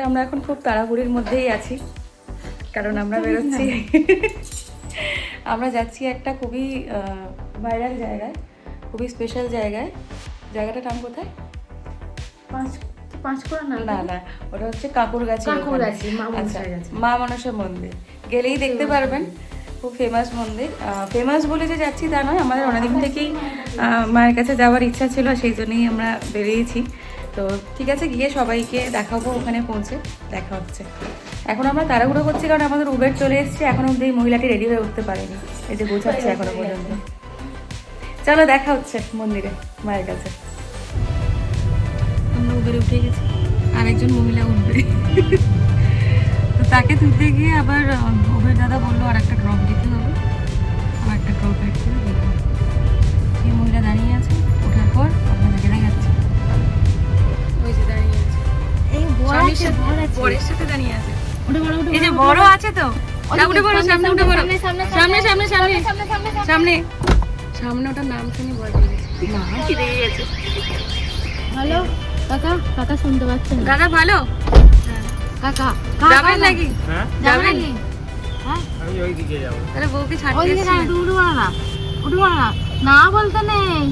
আমরা এখন খুব তাড়াহুড়ির মধ্যেই আছি, কারণ আমরা বেরোচ্ছি, আমরা যাচ্ছি একটা খুবই ভাইরাল জায়গায়, খুবই স্পেশাল জায়গায়। জায়গাটার নাম কোথায়? পাঁচকুড়া না না, ওটা হচ্ছে কাকুরগাছি। আচ্ছা, মা মনসা মন্দির, গেলেই দেখতে পারবেন। খুব ফেমাস মন্দির। ফেমাস বলে যে যাচ্ছি তা নয়, আমাদের অনেকদিন থেকেই মায়ের কাছে যাওয়ার ইচ্ছা ছিল, সেই জন্যই আমরা বেরিয়েছি। তো ঠিক আছে, গিয়ে সবাইকে দেখাবো, ওখানে পৌঁছে দেখা হচ্ছে। এখন আমরা তাড়াহুড়ো করছি কারণ আমাদের উবের চলে এসেছে, এখনো অব্দি এই মহিলাটি রেডি হয়ে উঠতে পারেনি, এই যে গোছাচ্ছে এখনো পর্যন্ত। চলো দেখা হচ্ছে মন্দিরে মায়ের কাছে। আমরা উবেরে উঠে গেছি, আরেকজন মহিলা উঠবে, তো তাকে তুলতে গিয়ে আবার উবের দাদা বললো আর একটা ড্রপ দিতে হবে, আর একটা ড্রপ অ্যাড করে দিতে হবে। সেই মহিলা দাঁড়িয়ে আছে, ওঠার পর আপনাদের দেখা যাচ্ছে ওই যে দাঁড়িয়ে আছে, বরের সাথে দাঁড়িয়ে আছে। এই যে বড় আছে তো, উঠে পড়ো, সামনে উঠে পড়ো, সামনে সামনে সামনে সামনে সামনে, ওটার নাম শুনি ভয় পেয়ে গেছে, না খিদে গেছে। হ্যালো কাকা, কাকা শুনতে পাচ্ছেন? দাদা ভালো, কাকা যাবেন নাকি? যাবেন? হ্যাঁ, আমি ওই দিকে যাবো। তাহলে বউকে ছাড়তে ওইদিকে এসেছি। উঠবো না, উঠবো না, না বলতে নেই,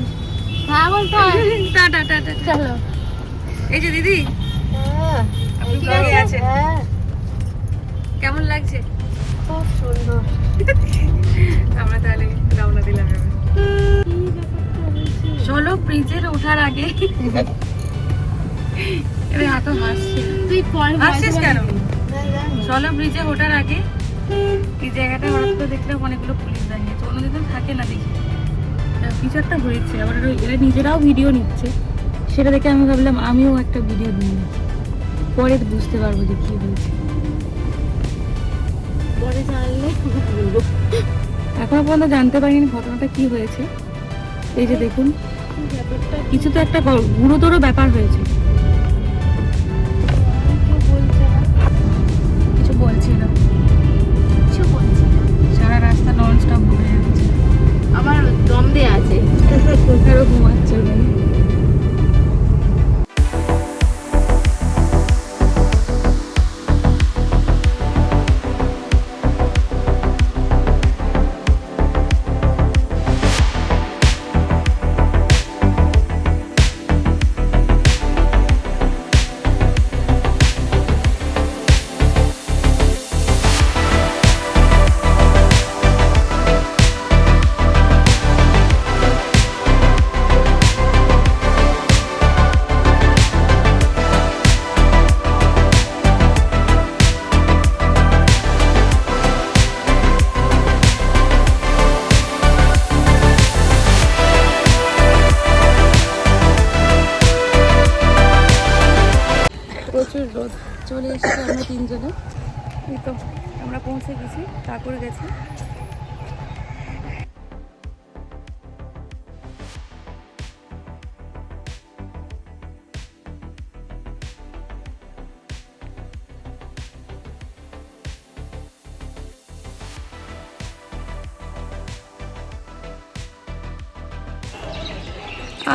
হ্যাঁ বলতে হয়। Tata tata. চলো। এই যে দিদি, আপনি ব্লগে আছেন, কেমন লাগছে? খুব সুন্দর। আমরা তাহলে রওনা দিলাম এবার। চলো, ব্রিজের ওঠার আগে এরে এত হাসছে, তুই পরে হাসছিস কেন? চলো, ব্রিজে ওঠার আগে এই জায়গাটা হঠাৎ করে দেখলাম অনেকগুলো পুলিশ দাঁড়িয়ে আছে, অন্যদিন তো থাকে না দেখি। কিছু একটা হয়েছে, আবার এরা নিজেরাও ভিডিও নিচ্ছে, সেটা দেখে আমি ভাবলাম আমিও একটা ভিডিও নিয়ে নিই, পরে বুঝতে পারবো যে কি হয়েছে। পরে জানলে বলবো। এখনো পর্যন্ত জানতে পারিনি ঘটনাটা কি হয়েছে। এই যে দেখুন, ব্যাপারটা কিছু তো একটা গুরুতর ব্যাপার হয়েছে। কেউ বলছে না, কিছু বলছিল, কিছু বলছে না। সারা রাস্তা নন স্টপ ঘুরে যাচ্ছে, আমার দম দেয়া আছে। কোথাও ঘুমাচ্ছে ওখানে। প্রচুর রোদ, চলে এসেছি আমরা তিনজনে। এই তো আমরা পৌঁছে গেছি, কাকুর গেছি।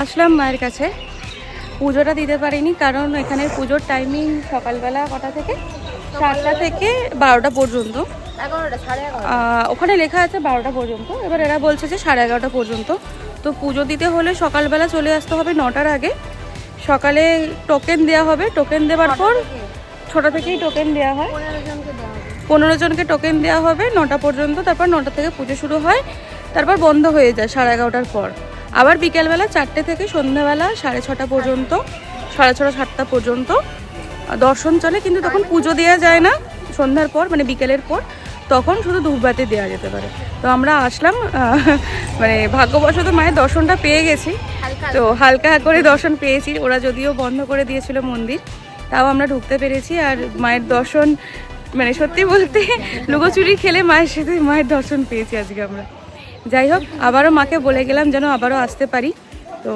আসলাম মায়ের কাছে, পুজোটা দিতে পারিনি কারণ এখানে পুজোর টাইমিং সকালবেলা কটা থেকে, 7টা থেকে 12টা পর্যন্ত। 11টা, 11:30। ওখানে লেখা আছে 12টা পর্যন্ত, এবার এরা বলছে যে 11:30 পর্যন্ত। তো পুজো দিতে হলে সকালবেলা চলে আসতে হবে 9টার আগে। সকালে টোকেন দেওয়া হবে, টোকেন দেওয়ার পর ছোটো থেকেই টোকেন দেওয়া হয়, 15 জনকে দেওয়া হবে। 15 জনকে টোকেন দেওয়া হবে 9টা পর্যন্ত। তারপর 9টা থেকে পুজো শুরু হয়, তারপর বন্ধ হয়ে যায় 11:30টার পর। আবার বিকেলবেলা 4টে থেকে সন্ধ্যাবেলা 6:30 পর্যন্ত, 6:30 7টা পর্যন্ত দর্শন চলে। কিন্তু তখন পুজো দেওয়া যায় না সন্ধ্যার পর, মানে বিকেলের পর, তখন শুধু ধূপবাতি দেওয়া যেতে পারে। তো আমরা আসলাম, মানে ভাগ্যবশত মায়ের দর্শনটা পেয়ে গেছি, তো হালকা করে দর্শন পেয়েছি। ওরা যদিও বন্ধ করে দিয়েছিল মন্দির, তাও আমরা ঢুকতে পেরেছি। আর মায়ের দর্শন, মানে সত্যি বলতে লুকোচুরি খেলে মায়ের সাথে মায়ের দর্শন পেয়েছি আজকে আমরা। যাই হোক, আবারও মাকে বলে গেলাম যেন আবারও আসতে পারি, তো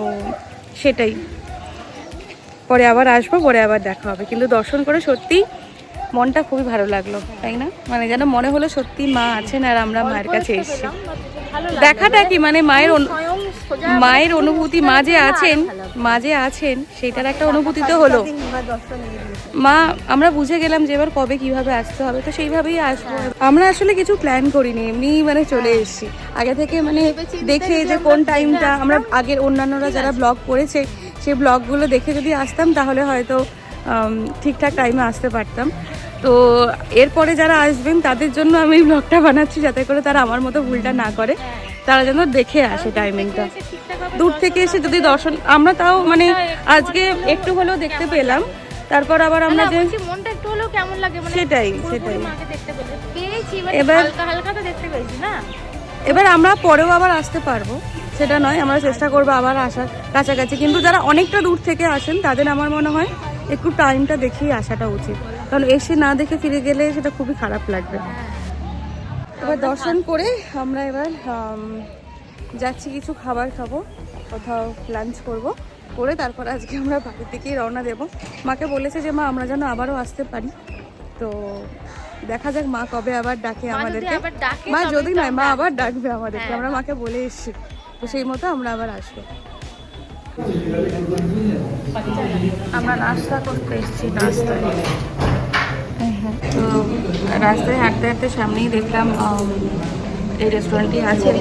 সেটাই। পরে আবার আসবো, পরে আবার দেখা হবে। কিন্তু দর্শন করে সত্যি মনটা খুবই ভালো লাগলো, তাই না? মানে যেন মনে হলো সত্যি মা আছেন আর আমরা মায়ের কাছে এসেছি। দেখাটা কি, মানে মায়ের সোজা মায়ের অনুভূতি, মা যে আছেন, মা যে আছেন সেটার একটা অনুভূতি তো হলো। মা আমরা বুঝে গেলাম যে এবার কবে কিভাবে আসতে হবে, তো সেইভাবেই আসবো। আমরা আসলে কিছু প্ল্যান করিনি, এমনি মানে চলে এসেছি আগে থেকে, মানে দেখে যে কোন টাইমটা আমরা আগের অন্যান্যরা যারা ব্লগ করেছে সেই ব্লগগুলো দেখে যদি আসতাম তাহলে হয়তো ঠিকঠাক টাইমে আসতে পারতাম। তো এরপরে যারা আসবেন তাদের জন্য আমি এই ব্লগটা বানাচ্ছি, যাতে করে তারা আমার মতো ভুলটা না করে, তারা যেন দেখে আসে টাইমিংটা। দূর থেকে এসে যদি দর্শন, আমরা তাও মানে আজকে একটু হলেও দেখতে পেলাম, তারপর আবার আমরা যে মনটা একটু হলেও কেমন লাগে, মানে সেটাই মাকে দেখতে পেয়েছি, এবার হালকা হালকা তো দেখতে পেয়েছি না। এবার আমরা পরেও আবার আসতে পারবো, সেটা নয়, আমরা চেষ্টা করবো আবার আসার কাছাকাছি। কিন্তু যারা অনেকটা দূর থেকে আসেন তাদের আমার মনে হয় একটু টাইমটা দেখেই আসাটা উচিত, কারণ এসে না দেখে ফিরে গেলে সেটা খুবই খারাপ লাগবে। এবার দর্শন করে আমরা এবার যাচ্ছি কিছু খাবার খাবো, কোথাও লাঞ্চ করব, করে তারপর আজকে আমরা বাড়ির দিকেই রওনা দেবো। মাকে বলেছে যে মা আমরা যেন আবারও আসতে পারি, তো দেখা যাক মা কবে আবার ডাকে আমাদেরকে। মা যদি নয়, মা আবার ডাকবে আমাদেরকে, আমরা মাকে বলে এসেছি, তো সেই মতো আমরা আবার আসবো। আমরা নাস্তা করতে এসেছি, নাস্তায় তো রাস্তায় হাঁটতে হাঁটতে সামনেই দেখলাম এই রেস্টুরেন্টটি আছে,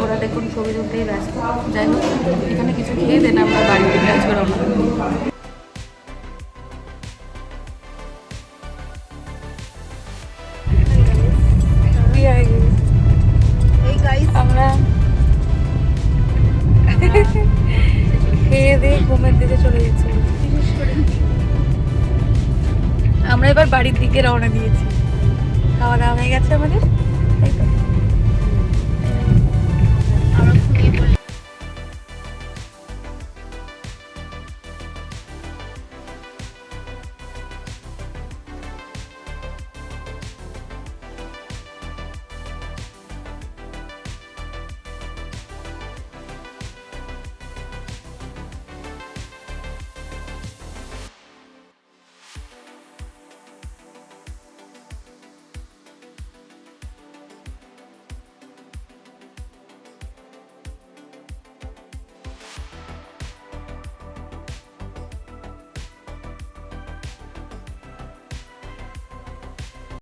ওরা দেখুন ছবি তুলতেই ব্যস্ত। যাই হোক, এখানে কিছু খেয়ে দেন আমরা বাড়ি থেকে আজকে রওনা দেবো। আমরা খেয়ে দিয়ে ঘুমের দিকে চলে যাচ্ছি। আমরা এবার বাড়ির দিকে রওনা দিয়েছি, খাওয়া দাওয়া হয়ে গেছে আমাদের।